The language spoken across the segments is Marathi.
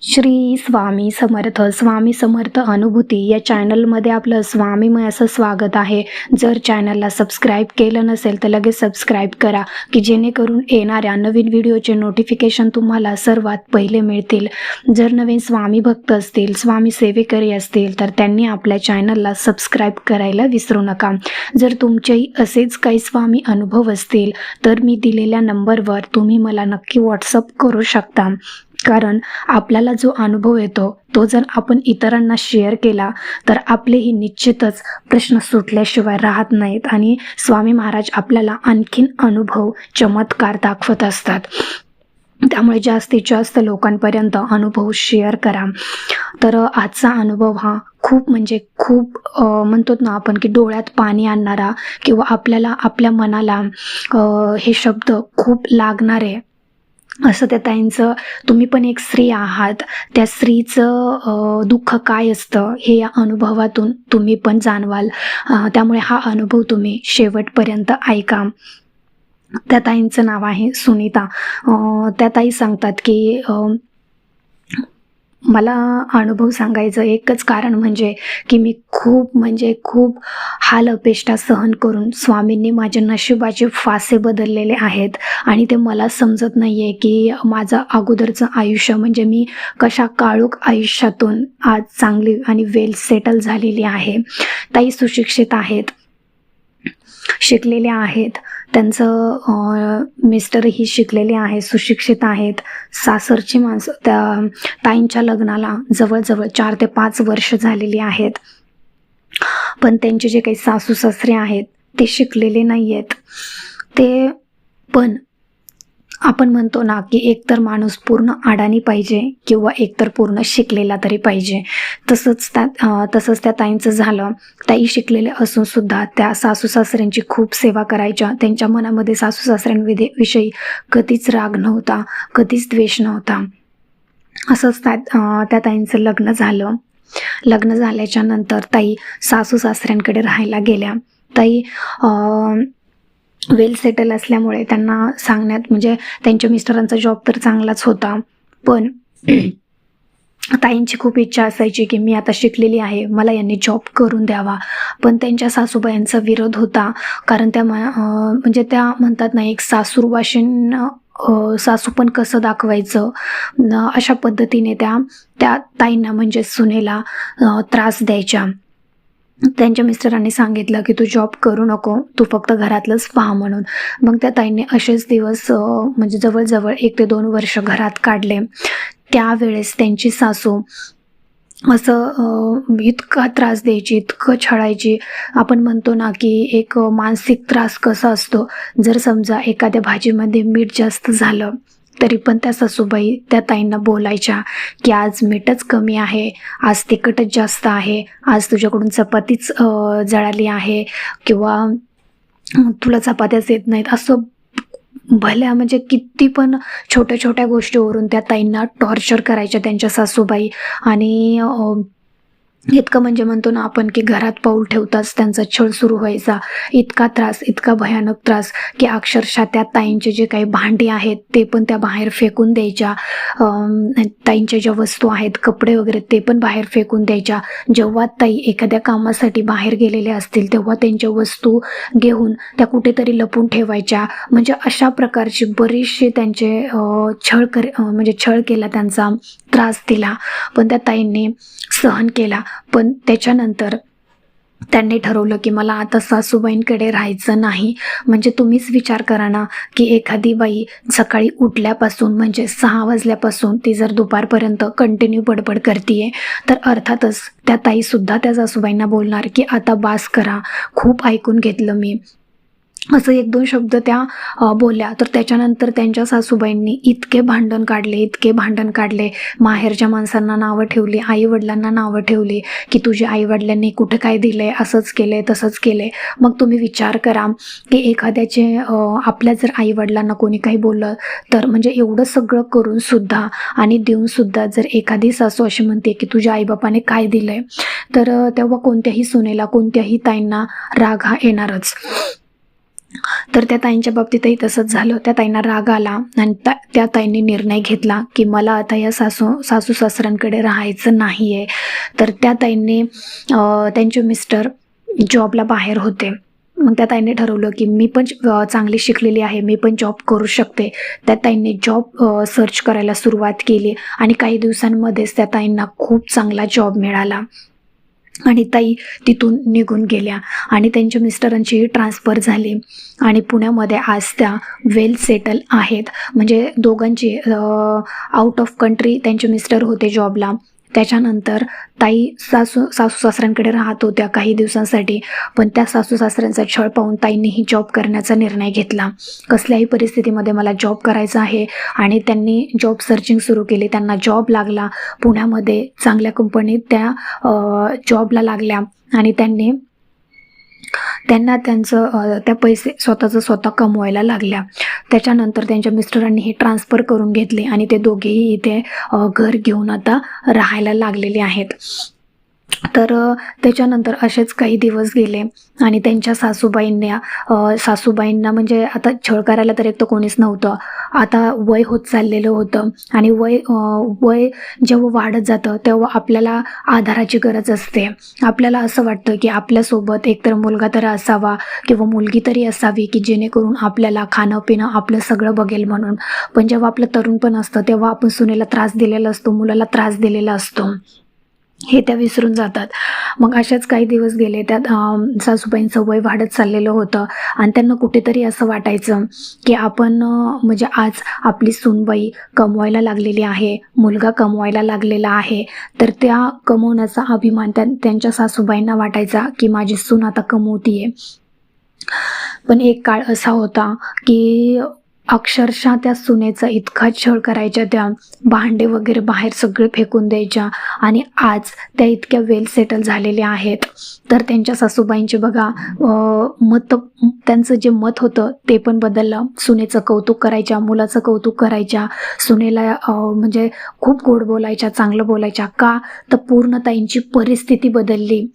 श्री स्वामी समर्थ. स्वामी समर्थ अनुभूती या चॅनलमध्ये आपलं स्वामीमय असं स्वागत आहे. जर चॅनलला सबस्क्राईब केलं नसेल तर लगेच सबस्क्राईब करा, की जेणेकरून येणाऱ्या नवीन व्हिडिओचे नोटिफिकेशन तुम्हाला सर्वात पहिले मिळतील. जर नवीन स्वामी भक्त असतील, स्वामी सेवेकरी असतील तर त्यांनी आपल्या चॅनलला सबस्क्राईब करायला विसरू नका. जर तुमचेही असेच काही स्वामी अनुभव असतील तर मी दिलेल्या नंबरवर तुम्ही मला नक्की व्हॉट्सअप करू शकता. कारण आपल्याला जो अनुभव येतो तो जर आपण इतरांना शेअर केला तर आपलेही निश्चितच प्रश्न सुटल्याशिवाय राहत नाहीत आणि स्वामी महाराज आपल्याला आणखीन अनुभव, चमत्कार दाखवत असतात. त्यामुळे जास्तीत जास्त लोकांपर्यंत अनुभव शेअर करा. तर आजचा अनुभव हा खूप म्हणजे खूप म्हणतो ना आपण की डोळ्यात पाणी आणणारा किंवा आपल्याला आपल्या मनाला हे शब्द खूप लागणारे असं त्या ताईंचं. तुम्ही पण एक स्त्री आहात, त्या स्त्रीचं दुःख काय असतं हे या अनुभवातून तुम्ही पण जाणवाल. त्यामुळे हा अनुभव तुम्ही शेवटपर्यंत ऐका. त्या ताईंचं नाव आहे सुनीता. त्या ताई सांगतात की मला अनुभव सांगायचं एकच कारण म्हणजे की मी खूप म्हणजे खूप हाल अपेष्टा सहन करून स्वामींनी माझ्या नशिबाचे फासे बदललेले आहेत आणि ते मला समजत नाही आहे की माझं अगोदरचं आयुष्य म्हणजे मी कशा काळोख आयुष्यातून आज चांगली आणि वेल सेटल झालेली आहे. ताई सुशिक्षित आहेत, शिकलेल्या आहेत, त्यांचं मिस्टरही शिकलेले आहेत, सुशिक्षित आहेत. सासरची माणसं त्या ताईंच्या लग्नाला जवळजवळ 4 ते 5 वर्ष झालेली आहेत. पण त्यांचे जे काही सासू सासरे आहेत ते शिकलेले नाही आहेत. ते पण आपण म्हणतो ना की एकतर माणूस पूर्ण अडाणी पाहिजे किंवा एकतर पूर्ण शिकलेला तरी पाहिजे. तसंच त्या ताईंचं झालं. ताई शिकलेल्या असून सुद्धा त्या सासू सासऱ्यांची खूप सेवा करायच्या. त्यांच्या मनामध्ये सासू सासऱ्यांविषयी कधीच राग नव्हता, कधीच द्वेष नव्हता. असंच त्या ताईंचं लग्न झालं. लग्न झाल्याच्या नंतर ताई सासू सासऱ्यांकडे राहायला गेल्या. ताई वेल सेटल असल्यामुळे त्यांना सांगण्यात म्हणजे त्यांच्या मिस्टरांचा जॉब तर चांगलाच होता, पण ताईंची खूप इच्छा असायची की मी आता शिकलेली आहे, मला यांनी जॉब करून द्यावा. पण त्यांच्या सासूबाईंचा विरोध होता. कारण त्या म्हणजे त्या म्हणतात ना एक सासूरवाशीन सासू पण कसं दाखवायचं, अशा पद्धतीने त्या ताईंना म्हणजे सुनेला त्रास द्यायच्या. त्यांच्या मिस्टरांनी सांगितलं की तू जॉब करू नको, तू फक्त घरातलंच पहा म्हणून. मग त्या ताईंनी असेच दिवस म्हणजे जवळजवळ 1 ते 2 वर्ष घरात काढले. त्यावेळेस त्यांची सासू असं इतका त्रास द्यायची, इतकं छळायची. आपण म्हणतो ना की एक मानसिक त्रास कसा असतो, जर समजा एखाद्या भाजीमध्ये मीठ जास्त झालं तरी पण त्या सासूबाई त्या ताईंना बोलायच्या की आज मीठच कमी आहे, आज तिखटच जास्त आहे, आज तुझ्याकडून चपातीच जळाली आहे किंवा तुला चपात्याच येत नाहीत. असं भल्या म्हणजे किती पण छोट्या छोट्या गोष्टीवरून त्या ताईंना टॉर्चर करायच्या त्यांच्या सासूबाई. आणि इतकं म्हणजे म्हणतो ना आपण की घरात पाऊल ठेवताच त्यांचा छळ सुरू व्हायचा. इतका त्रास, इतका भयानक त्रास की अक्षरशः त्या ताईंचे जे काही भांडी आहेत ते पण त्या बाहेर फेकून द्यायच्या. ताईंच्या ज्या वस्तू आहेत, कपडे वगैरे, ते पण बाहेर फेकून द्यायच्या. जेव्हा ताई एखाद्या कामासाठी बाहेर गेलेल्या असतील तेव्हा त्यांच्या वस्तू घेऊन त्या कुठेतरी लपून ठेवायच्या. म्हणजे अशा प्रकारची बरीचशी त्यांचे म्हणजे छळ केला, त्यांचा त्रास दिला. पण त्या ताईंनी सहन केला. पण त्याच्यानंतर त्यांनी ठरवलं की मला आता सासूबाईंकडे राहायचं नाही. म्हणजे तुम्हीच विचार करा ना की एखादी बाई सकाळी उठल्यापासून म्हणजे 6 वाजल्यापासून ती जर दुपारपर्यंत कंटिन्यू बडबड करतीये तर अर्थातच त्या ताईसुद्धा त्या सासूबाईंना बोलणार की आता बास करा, खूप ऐकून घेतलं मी. असं 1-2 शब्द त्या बोलल्या. तर त्याच्यानंतर त्यांच्या सासूबाईंनी इतके भांडण काढले. माहेरच्या माणसांना नावं ठेवली, आईवडिलांना नावं ठेवली की तुझ्या आईवडिलांनी कुठे काय दिलंय, असंच केलंय, तसंच केलंय. मग तुम्ही विचार करा की एखाद्याचे आपल्या जर आईवडिलांना कोणी काही बोललं तर म्हणजे एवढं सगळं करून सुद्धा आणि देऊन सुद्धा जर एखादी सासू अशी म्हणते की तुझ्या आईबापाने काय दिलंय, तर तेव्हा कोणत्याही सुनेला, कोणत्याही ताईंना राग हा येणारच. तर त्या ताईंच्या बाबतीतही तसंच झालं. त्या ताईंना राग आला आणि त्या ताईंनी निर्णय घेतला की मला आता या सासू सासऱ्यांकडे राहायचं नाही आहे. तर त्या ताईंनी त्यांचे मिस्टर जॉबला बाहेर होते. मग त्या ताईंनी ठरवलं की मी पण चांगली शिकलेली आहे, मी पण जॉब करू शकते. त्या ताईंनी जॉब सर्च करायला सुरुवात केली आणि काही दिवसांमध्येच त्या ताईंना खूप चांगला जॉब मिळाला आणि ताई तिथून निघून गेल्या आणि त्यांच्या मिस्टरांचीही ट्रान्सफर झाली आणि पुण्यामध्ये आज त्या वेल सेटल आहेत. म्हणजे दोघांची आउट ऑफ कंट्री त्यांचे मिस्टर होते जॉबला. त्याच्यानंतर ताई सासू सासऱ्यांकडे राहत होत्या काही दिवसांसाठी, पण त्या सासू सासऱ्यांचा छळ पाहून ताईंनीही जॉब करण्याचा निर्णय घेतला. कसल्याही परिस्थितीमध्ये मला जॉब करायचा आहे आणि त्यांनी जॉब सर्चिंग सुरू केली. त्यांना जॉब लागला पुण्यामध्ये, चांगल्या कंपनीत त्या जॉबला लागल्या आणि त्यांना त्या पैसे स्वतः कमवायला लागल्या. त्याच्यानंतर त्यांच्या मिस्टरांनी ट्रान्सफर करून घेतले आणि ते दोघेही इथे घर घेऊन आता राहायला लागलेले आहेत. तर त्याच्यानंतर असेच काही दिवस गेले आणि त्यांच्या सासूबाईंना म्हणजे आता छळ करायला तर एक तर कोणीच नव्हतं. आता वय होत चाललेलं होतं आणि वय जेव्हा वाढत जातं तेव्हा आपल्याला आधाराची गरज असते. आपल्याला असं वाटतं की आपल्यासोबत एकतर मुलगा तरी असावा किंवा मुलगी तरी असावी की जेणेकरून आपल्याला खाणं पिणं आपलं सगळं बघेल म्हणून. पण जेव्हा आपलं तरुणपण असतं तेव्हा आपण सुनेला त्रास दिलेला असतो, मुलाला त्रास दिलेला असतो, हे त्या विसरून जातात. मग अशाच काही दिवस गेले. त्यात सासूबाईंचं वय वाढत चाललेलं होतं आणि त्यांना कुठेतरी असं वाटायचं की आपण म्हणजे आज आपली सूनबाई कमवायला लागलेली आहे, मुलगा कमवायला लागलेला आहे, तर त्या कमवण्याचा अभिमान त्यांच्या सासूबाईंना वाटायचा की माझी सून आता कमवतीये. पण एक काळ असा होता की अक्षरशः त्या सुनेचा इतका छळ करायच्या, त्या भांडे वगैरे बाहेर सगळे फेकून द्यायच्या आणि आज त्या इतक्या वेल सेटल झालेल्या आहेत. तर त्यांच्या सासूबाईंचे बघा त्यांचं जे मत होतं ते पण बदललं. सुनेचं कौतुक करायच्या, मुलाचं कौतुक करायच्या, सुनेला म्हणजे खूप गोड बोलायच्या, चांगलं बोलायच्या. का तर पूर्ण ताईंची परिस्थिती बदलली.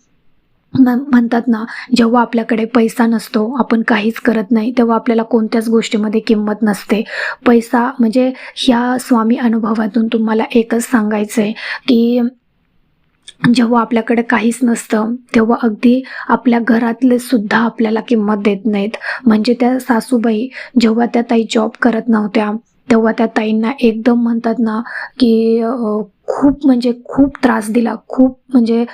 म्हणतात ना, जेव्हा आपल्याकडे पैसा नसतो, आपण काहीच करत नाही, तेव्हा आपल्याला कोणत्याच गोष्टीमध्ये किंमत नसते. पैसा म्हणजे ह्या स्वामी अनुभवातून तुम्हाला एकच सांगायचं आहे की जेव्हा आपल्याकडे काहीच नसतं तेव्हा अगदी आपल्या घरातले सुद्धा आपल्याला किंमत देत नाहीत. म्हणजे त्या सासूबाई जेव्हा त्या ताई जॉब करत नव्हत्या तेव्हा त्या ताईंना एकदम म्हणतात ना की खूप त्रास दिला, खूप म्हणजे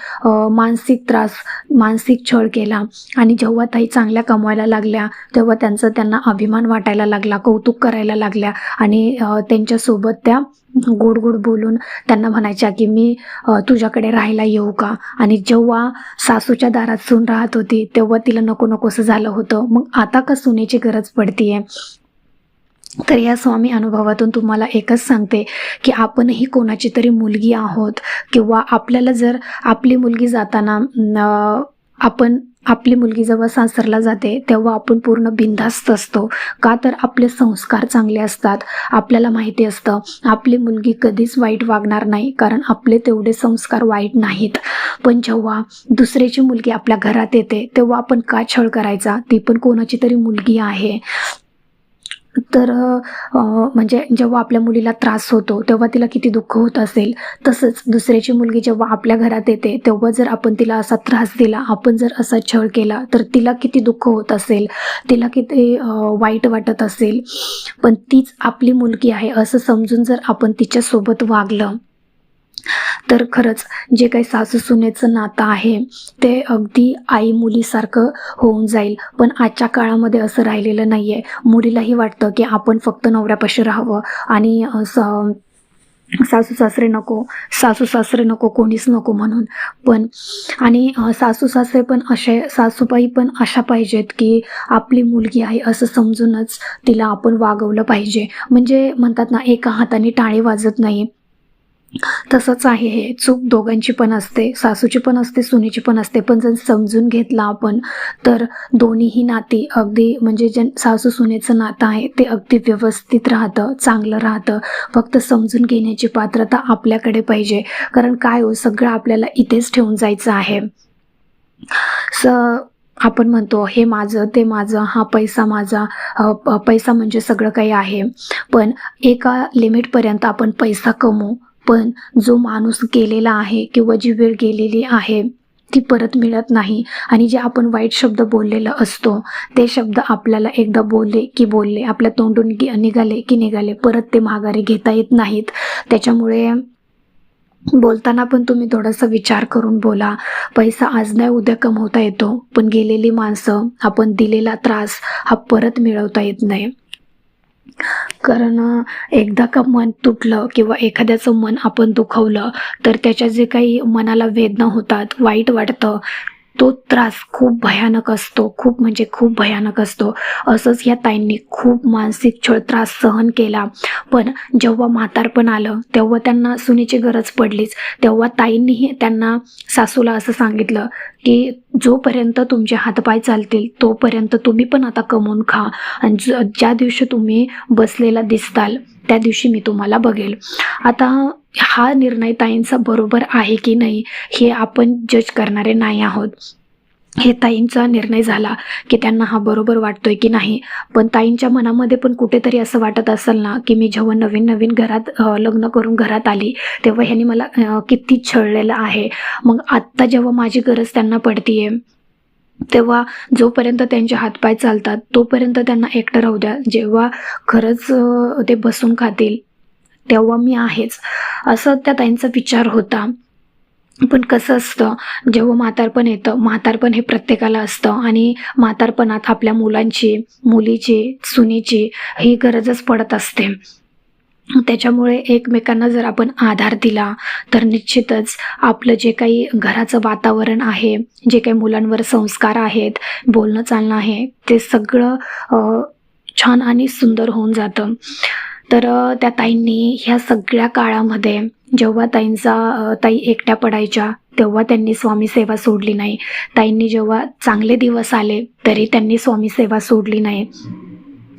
मानसिक त्रास, मानसिक छळ केला. आणि जेव्हा ताई चांगल्या कमवायला लागल्या तेव्हा त्यांना अभिमान वाटायला लागला, कौतुक करायला लागल्या आणि त्यांच्यासोबत त्या गोड गोड बोलून त्यांना म्हणायच्या की मी तुझ्याकडे राहायला येऊ का. आणि जेव्हा सासूच्या दारात सून राहत होती तेव्हा तिला नको नकोसं झालं होतं. मग आता का सुनेची गरज पडतीये. तर या स्वामी अनुभवातून तुम्हाला एकच सांगते की आपणही कोणाची तरी मुलगी आहोत किंवा आपल्याला जर आपली मुलगी जाताना आपली मुलगी जेव्हा सासरला जाते तेव्हा आपण पूर्ण बिनधास्त असतो. का तर आपले संस्कार चांगले असतात. आपल्याला माहिती असतं आपली मुलगी कधीच वाईट वागणार नाही, कारण आपले तेवढे संस्कार वाईट नाहीत. पण जेव्हा दुसऱ्याची मुलगी आपल्या घरात येते तेव्हा आपण का छळ करायचा, ती पण कोणाची तरी मुलगी आहे. तर म्हणजे जेव्हा आपल्या मुलीला त्रास होतो तेव्हा तिला किती दुःख होत असेल. तसंच दुसऱ्याची मुलगी जेव्हा आपल्या घरात येते तेव्हा जर आपण तिला असा त्रास दिला, आपण जर असा छळ केला तर तिला किती दुःख होत असेल, तिला किती वाईट वाटत असेल. पण तीच आपली मुलगी आहे असं समजून जर आपण तिच्यासोबत वागलं तर खरंच जे काही सासू सुनेचं नातं आहे ते अगदी आई मुलीसारखं होऊन जाईल. पण आजच्या काळामध्ये असं राहिलेलं नाही आहे. मुलीलाही वाटतं की आपण फक्त नवऱ्यापाशी राहावं आणि सासू सासरे नको, कोणीच नको म्हणून. पण आणि सासूबाई पण अशा पाहिजेत की आपली मुलगी आहे असं समजूनच तिला आपण वागवलं पाहिजे. म्हणजे म्हणतात ना, एका हाताने टाळी वाजत नाही, तसंच आहे हे. चूक दोघांची पण असते, सासूची पण असते, सुनेची पण असते. पण जर समजून घेतला आपण तर दोन्हीही नाती अगदी म्हणजे जे सासू सुनेचं नातं आहे ते अगदी व्यवस्थित राहतं, चांगलं राहतं. फक्त समजून घेण्याची पात्रता आपल्याकडे पाहिजे. कारण काय सगळं आपल्याला इथेच ठेवून जायचं आहे. आपण म्हणतो हे माझं ते माझं, हा पैसा माझा, पैसा म्हणजे सगळं काही आहे. पण एका लिमिटपर्यंत आपण पैसा कमवू, पण जो माणूस गेलेला आहे किंवा जी वेळ गेलेली आहे ती परत मिळत नाही. आणि जे आपण वाईट शब्द बोललेला असतो ते शब्द आपल्याला एकदा बोलले की बोलले, आपल्या तोंडून निघाले की निघाले, परत ते माघारी घेता येत नाहीत. त्याच्यामुळे बोलताना पण तुम्ही थोडासा विचार करून बोला. पैसा आज नाही उद्या कमवता येतो, पण गेलेली माणसं, आपण दिलेला त्रास हा परत मिळवता येत नाही. कारण एकदा का मन तुटलं किंवा एखाद्याचं मन आपण दुखवलं तर त्याच्या जे काही मनाला वेदना होतात, वाईट वाटतं, तो त्रास खूप भयानक असतो, खूप म्हणजे खूप भयानक असतो. असंच ह्या ताईंनी खूप मानसिक त्रास सहन केला. पण जेव्हा म्हातारपण आलं तेव्हा त्यांना सुनेची गरज पडलीच. तेव्हा ताईंनीही त्यांना, सासूला असं सांगितलं की जोपर्यंत तुमचे हातपाय चालतील तोपर्यंत तुम्ही पण आता कमवून खा, आणि ज्या दिवशी तुम्ही बसलेला दिसताल त्या दिवशी मी तुम्हाला बघेल. आता हा निर्णय ताईंचा बरोबर आहे की नाही हे आपण जज करणारे नाही आहोत. हे ताईंचा निर्णय झाला की त्यांना हा बरोबर वाटतोय की नाही. पण ताईंच्या मनामध्ये पण कुठेतरी असं वाटत असेल ना की मी जेव्हा नवीन नवीन घरात लग्न करून घरात आली तेव्हा ह्यांनी मला किती छळलेलं आहे. मग आत्ता जेव्हा माझी गरज त्यांना पडतीये तेव्हा जोपर्यंत त्यांचे हातपाय चालतात तोपर्यंत त्यांना एकटं राहू द्या. जेव्हा खरंच ते बसून खातील तेव्हा मी आहेच, असं त्या ताईंचा विचार होता. पण कसं असतं, जेव्हा म्हातारपण येतं, म्हातारपण हे प्रत्येकाला असतं आणि म्हातारपणात आपल्या मुलांची, मुलीची, सुनेची ही गरजच पडत असते. त्याच्यामुळे एकमेकांना जर आपण आधार दिला तर निश्चितच आपलं जे काही घराचं वातावरण आहे, जे काही मुलांवर संस्कार आहेत, बोलणं चालणं आहे, ते सगळं छान आणि सुंदर होऊन जातं. तर त्या ताईंनी ह्या सगळ्या काळामध्ये जेव्हा ताई एकट्या पडायच्या तेव्हा त्यांनी स्वामी सेवा सोडली नाही. ताईंनी जेव्हा चांगले दिवस आले तरी त्यांनी स्वामी सेवा सोडली नाही.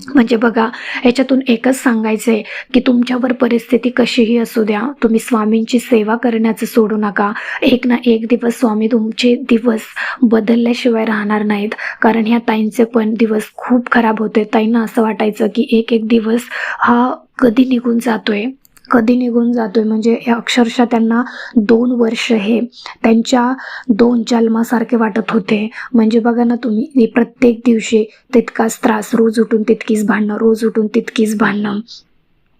म्हणजे बघा, याच्यातून एकच सांगायचं आहे की तुमच्यावर परिस्थिती कशीही असू द्या, तुम्ही स्वामींची सेवा करण्याचं सोडू नका. एक ना एक दिवस स्वामी तुमचे दिवस बदलल्याशिवाय राहणार नाहीत. कारण ह्या ताईंचे पण दिवस खूप खराब होते. ताईंना असं वाटायचं की एक एक दिवस हा कधी निघून जातोय, कधी निघून जातोय. म्हणजे अक्षरशः त्यांना 2 वर्ष हे त्यांच्या 2 जन्मासारखे वाटत होते. म्हणजे बघा ना तुम्ही, हे प्रत्येक दिवशी तितकाच त्रास, रोज उठून तितकीच भांडणं, रोज उठून तितकीच भांडणं.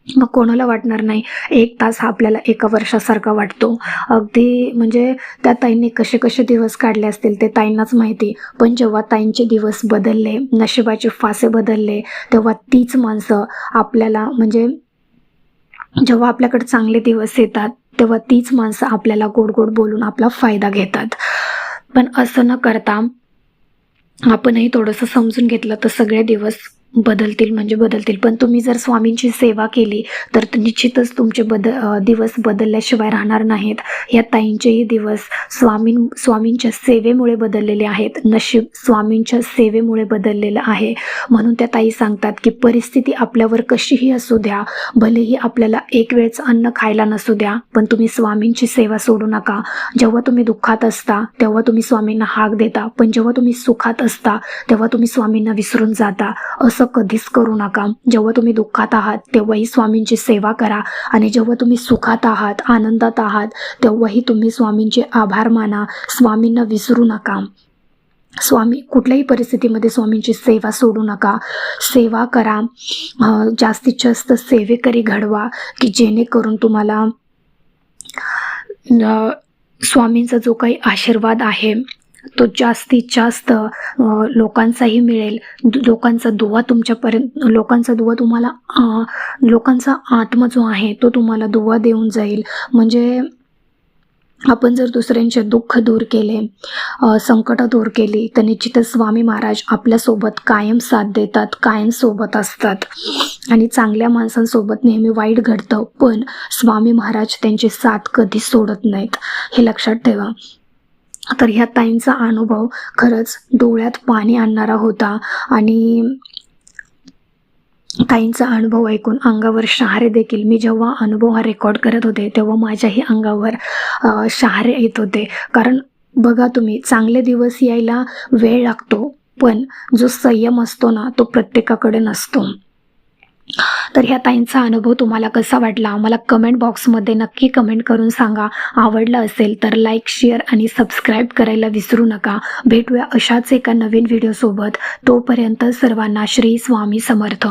मग कोणाला वाटणार नाही 1 तास हा आपल्याला 1 वर्षासारखा वाटतो. अगदी म्हणजे त्या ताईंनी कसे कसे दिवस काढले असतील ते ताईंनाच माहिती. पण जेव्हा ताईंचे दिवस बदलले, नशिबाचे फासे बदलले, तेव्हा तीच माणसं आपल्याला, म्हणजे जेव्हा आपल्याकडे चांगले दिवस येतात तेव्हा तीच माणसं आपल्याला गोड गोड बोलून आपला फायदा घेतात. पण असं न करता आपणही थोडंसं समजून घेतलं तर सगळे दिवस बदलतील, म्हणजे बदलतील. पण तुम्ही जर स्वामींची सेवा केली तर निश्चितच तुमचे दिवस बदलल्याशिवाय राहणार नाहीत. या ताईंचेही दिवस स्वामींच्या सेवेमुळे बदललेले आहेत. नशीब स्वामींच्या सेवेमुळे बदललेलं आहे. म्हणून त्या ताई सांगतात की परिस्थिती आपल्यावर कशीही असू द्या, भलेही आपल्याला एक वेळचं अन्न खायला नसू द्या, पण तुम्ही स्वामींची सेवा सोडू नका. जेव्हा तुम्ही दुःखात असता तेव्हा तुम्ही स्वामींना हाक देता, पण जेव्हा तुम्ही सुखात असता तेव्हा तुम्ही स्वामींना विसरून जाता. असं कधीच करू नका. जेव्हा तुम्ही दुःखात आहात तेव्हाही स्वामींची सेवा करा, आणि जेव्हा तुम्ही सुखात आहात, आनंदात आहात तेव्हाही तुम्ही स्वामींचे आभार माना. स्वामींना विसरू नका. कुठल्याही परिस्थितीमध्ये स्वामींची सेवा सोडू नका. सेवा करा, जास्तीत जास्त सेवेकरी घडवा की जेणेकरून तुम्हाला स्वामींचा जो काही आशीर्वाद आहे तो जास्तीत जास्त लोकांचाही मिळेल. लोकांचा दुवा तुम्हाला, लोकांचा आत्मा जो आहे तो तुम्हाला दुवा देऊन जाईल. म्हणजे आपण जर दुसऱ्यांचे दुःख दूर केले, संकट दूर केली तर निश्चितच स्वामी महाराज आपल्यासोबत कायम साथ देतात, कायम सोबत असतात. आणि चांगल्या माणसांसोबत नेहमी वाईट घडतं, पण स्वामी महाराज त्यांची साथ कधी सोडत नाहीत, हे लक्षात ठेवा. तर ह्या ताईंचा अनुभव खरंच डोळ्यात पाणी आणणारा होता. आणि ताईंचा अनुभव ऐकून अंगावर शहारे देखील, मी जेव्हा अनुभव हा रेकॉर्ड करत होते तेव्हा माझ्याही अंगावर शहारे येत होते. कारण बघा तुम्ही, चांगले दिवस यायला वेळ लागतो, पण जो संयम असतो ना तो प्रत्येकाकडे नसतो. तर ह्या ताईंचा अनुभव तुम्हाला कसा वाटला मला कमेंट बॉक्समध्ये नक्की कमेंट करून सांगा. आवडला असेल तर लाईक, शेअर आणि सबस्क्राईब करायला विसरू नका. भेटूया अशाच एका नवीन व्हिडिओसोबत. तोपर्यंत सर्वांना श्री स्वामी समर्थ.